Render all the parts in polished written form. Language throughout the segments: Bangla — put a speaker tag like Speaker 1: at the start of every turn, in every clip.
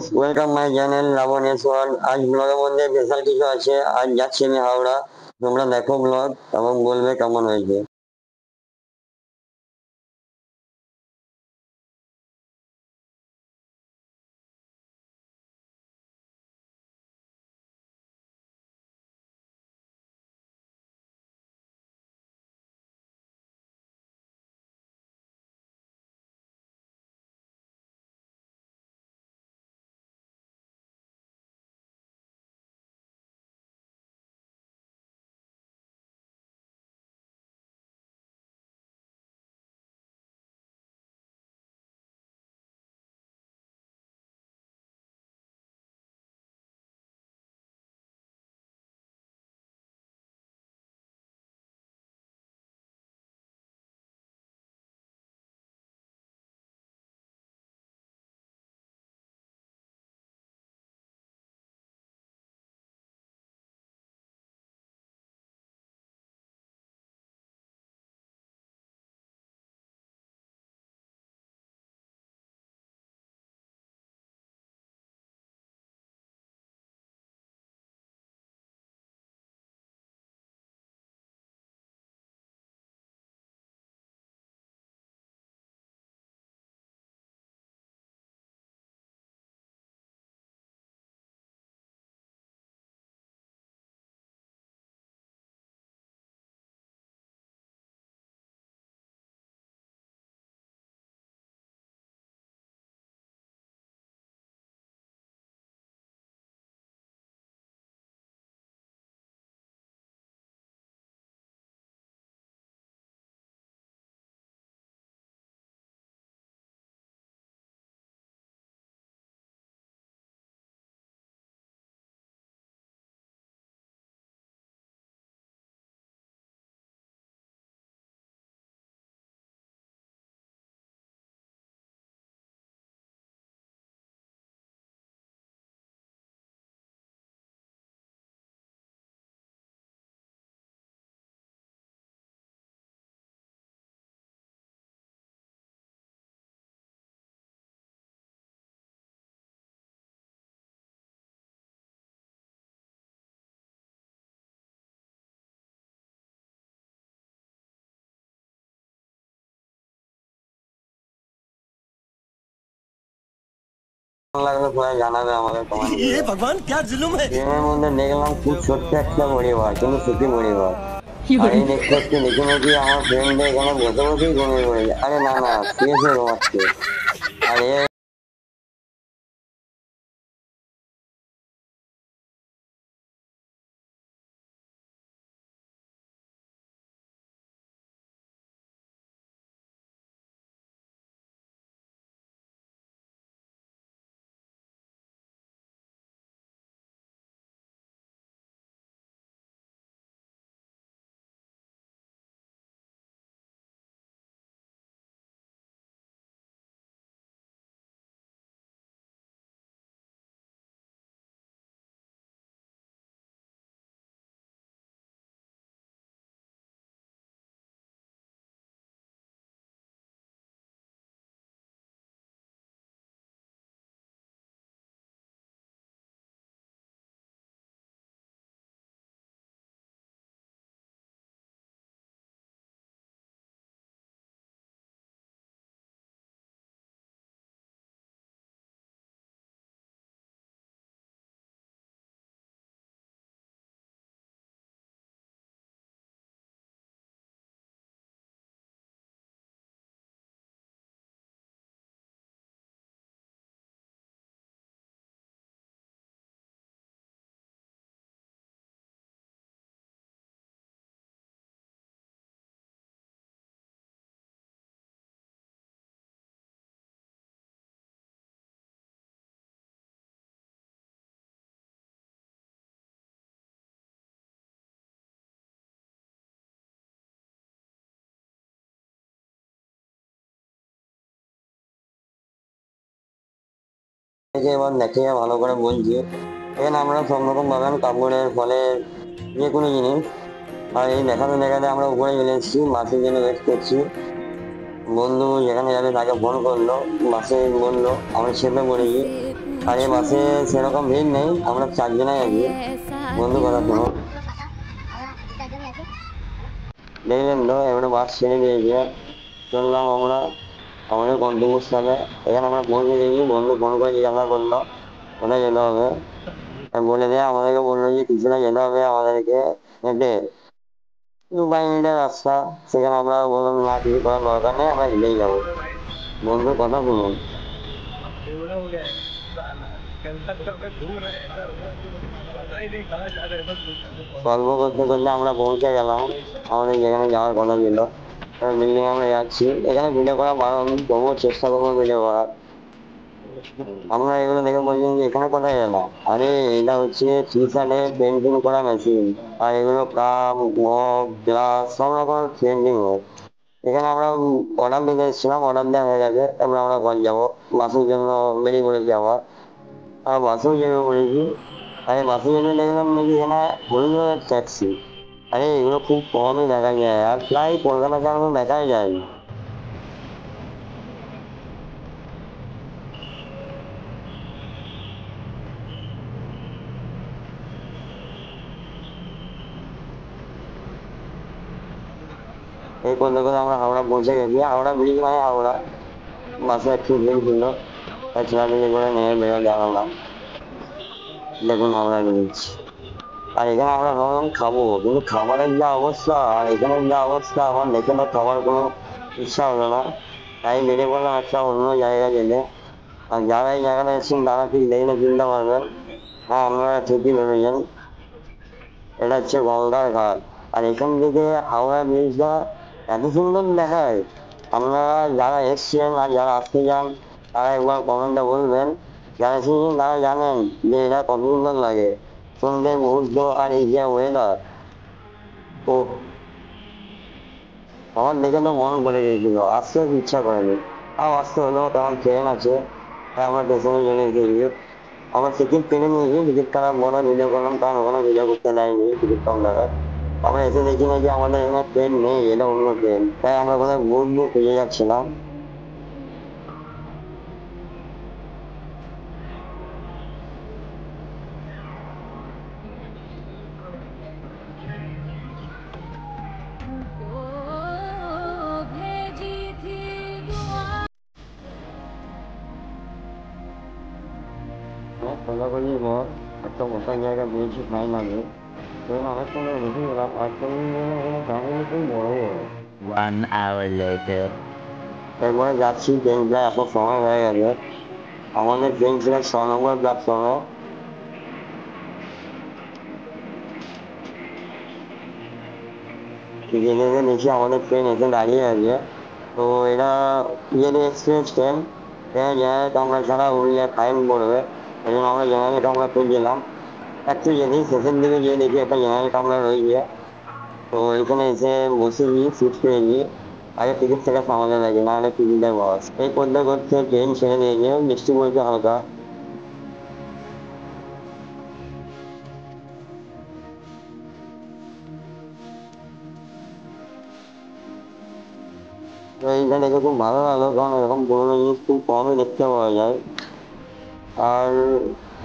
Speaker 1: Guys, welcome my channel Labaneshwar. আজ ব্লগের মধ্যে স্পেশাল কিছু আছে। আজ যাচ্ছি আমি হাওড়া। তোমরা দেখো ব্লগ এবং বলবে কেমন হয়েছে। কেমন লাগলো সবাই জানাবে আমাকে কমেন্ট
Speaker 2: ये
Speaker 1: করে।
Speaker 2: भगवान क्या जुल्म है।
Speaker 1: ট্রেনের মধ্যে দেখলাম খুব ছোট্ট একটা পরিবার, কিন্তু সুখী পরিবার। আর এই দেখতে দেখতে দেখে নাকি আমার ফ্রেন্ডে এখানে বসে বসেই ঘুমিয়ে পড়েছে। আরে না না, শুয়ে শুয়ে ঘুমাচ্ছে। আর এ এবার দেখে ভালো করে বলছি। এখানে আমরা সব রকম পাবেন, কাপড়ের ফলে যে কোনো জিনিস। আর এই দেখাতে দেখাতে আমরা উপরে চলে এসেছি, বাসের জন্য ওয়েট করছি। বন্ধু যেখানে যাবে তাকে ফোন করলো, বাসে বললো, আমরা চেপে পড়েছি। আর এই বাসে সেরকম ভিড় নেই, আমরা 4 জনাই আছি। বন্ধু কথা শোনো, দেখলেন তো এবারে বাস ছেড়ে দিয়েছে, চললাম আমরা আমাদের গন্তব্যস্থলে। এখানে আমরা পৌঁছে গেছি, বন্ধু ফোন করে জিজ্ঞাসা করলো কোথায় যেতে হবে। আমি বলে দিয়ে আমাদেরকে বললো যে পিছনে যেতে হবে আমাদেরকে হেঁটে 2 মিনিটের রাস্তা। সেখানে আমরা বললাম না, কিছু করার দরকার নেই, আমরা হেঁটেই যাবো। বন্ধুর কথা শুনুন, গল্প করতে করতে আমরা পৌঁছে গেলাম আমাদের যেখানে যাওয়ার কথা ছিল। বিল্ডিং আমরা যাচ্ছি, এখানে ভিডিও করা বারণ, তবুও চেষ্টা করবো ভিডিও করার। আমরা এগুলো দেখে বলছি যে এখানে কোথায় গেলাম, আরে এটা হচ্ছে টি শার্টের পেন্টিং করা মেশিন। আর এগুলো কাপ মগ গ্লাস সব রকমের পেন্টিং হয়। এখানে আমরা অর্ডার দিতে এসেছিলাম, অর্ডার দেওয়া হয়ে গেছে, এবার আমরা ঘর যাবো। বাসের জন্য বেরিয়ে পড়েছি আবার, আর বাসেও চেপে পড়েছি। আরে বাসে চেপে দেখলাম নাকি এখানে হরিদ্বারের ট্যাক্সি। আরে এগুলো খুব কমই দেখা যায়, আর প্রায় কলকাতা কারণে দেখাই যায় না। এই করতে করতে আমরা হাওড়া পৌঁছে গেছি, হাওড়া ব্রিজ মানে হাওড়া। বাসে একটু ভিড় ছিল, তাই ছেলেপিলি করে নেমে বেরো দাঁড়ালাম। দেখুন হাওড়া ব্রিজ। আর এখানে আমরা ভাবলাম খাবো, কিন্তু খাবারের যা অবস্থা আর এখানের যা অবস্থা আমার দেখে তো খাবার কোনো ইচ্ছা হলো না। তাই বেরিয়ে পড়লাম একটা অন্য জায়গায় যেতে। আর যারা এই জায়গাটা এসেছেন তারা ঠিক দেখলে চিনতে পারবেন। হ্যাঁ, আপনারা ঠিকই ভেবেছেন, এটা হচ্ছে গলদার ঘাট। আর এখান থেকে হাওড়া ব্রিজটা এত সুন্দর দেখায়। আপনারা যারা এসছেন আর যারা আসতে চান তারা একবার কমেন্টে বলবেন। যারা এসেছেন তারা জানেন যে এটা কত সুন্দর লাগে। সন্ধ্যের মুহূর্ত আর এই যে ওয়েদার, ও আমার দেখে তো মন পড়ে গেছিল, আসতে ইচ্ছা করেনি। তাও আসতে হলেও তখন ট্রেন আছে, তাই আমরা স্টেশনে চলে গেছি। আমরা টিকিট কেটে নিয়েছি, টিকিট কাটার পরে ভিডিও করলাম, কারণ ওখানে ভিডিও করতে দেয়নি টিকিট কাউন্টারে। আমরা এসে দেখি না যে আমাদের এখানে ট্রেন নেই, এটা অন্য ট্রেন। তাই আমরা কোথায় ঘুরবো খুঁজে যাচ্ছিলাম। খোঁজাখুঁজির পর একটা বসার জায়গা পেয়েছি ফাইনালি। ট্রেন অনেক সময় ঢুকে গেলাম, আর ট্রেন ফ্যামিলি খুব বড় বড়।
Speaker 2: 1 hour later.
Speaker 1: এরপরে যাচ্ছি, ট্রেন প্রায় এত সময় হয়ে গেছে। আমাদের ট্রেন ছিল 6 নম্বর প্ল্যাটফর্মে। যেতে যেতে দেখি আমাদের ট্রেন এসে দাঁড়িয়ে আছে। তো এটা ইয়েলি এক্সপ্রেস ট্রেন, ট্রেনে জেনারেল কামরা ছাড়া উড়লে ফাইন পড়বে। এই জন্য আমরা জেনারেল কামরা খুঁজছিলাম। একটু যেতে শেষের দিকে গিয়ে দেখি একটা জেনারেল কামরা রয়েছে। তো এখানে এসে বসেছি, সিট পেয়েছি। আগে টিকিট থেকে সামালে লাগে, নাহলে টিকিটের বস। এই করতে করতে ট্রেন ছেড়ে দিয়েছে, বৃষ্টি পড়ছে হালকা। তো এইটা দেখে খুব ভালো লাগলো, কারণ এরকম পুরোনো জিনিস খুব কমই দেখতে পাওয়া যায়। আর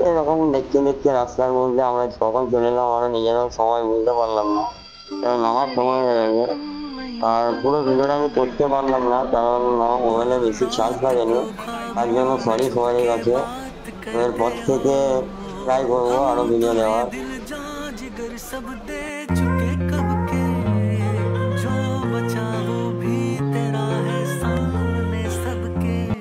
Speaker 1: এরকম দেখতে দেখতে রাস্তার মধ্যে আমরা কখন চলে এলাম আমরা নিজেরাও সময় বুঝতে পারলাম না, কারণ আমার সময় হয়ে গেছে। আর পুরো ভিডিওটা আমি করতে পারলাম না, কারণ আমার মোবাইলে বেশি চার্জ থাকেনি। তার জন্য সরি সবারই কাছে। তো এরপর থেকে ট্রাই করবো আরো ভিডিও দেওয়ার।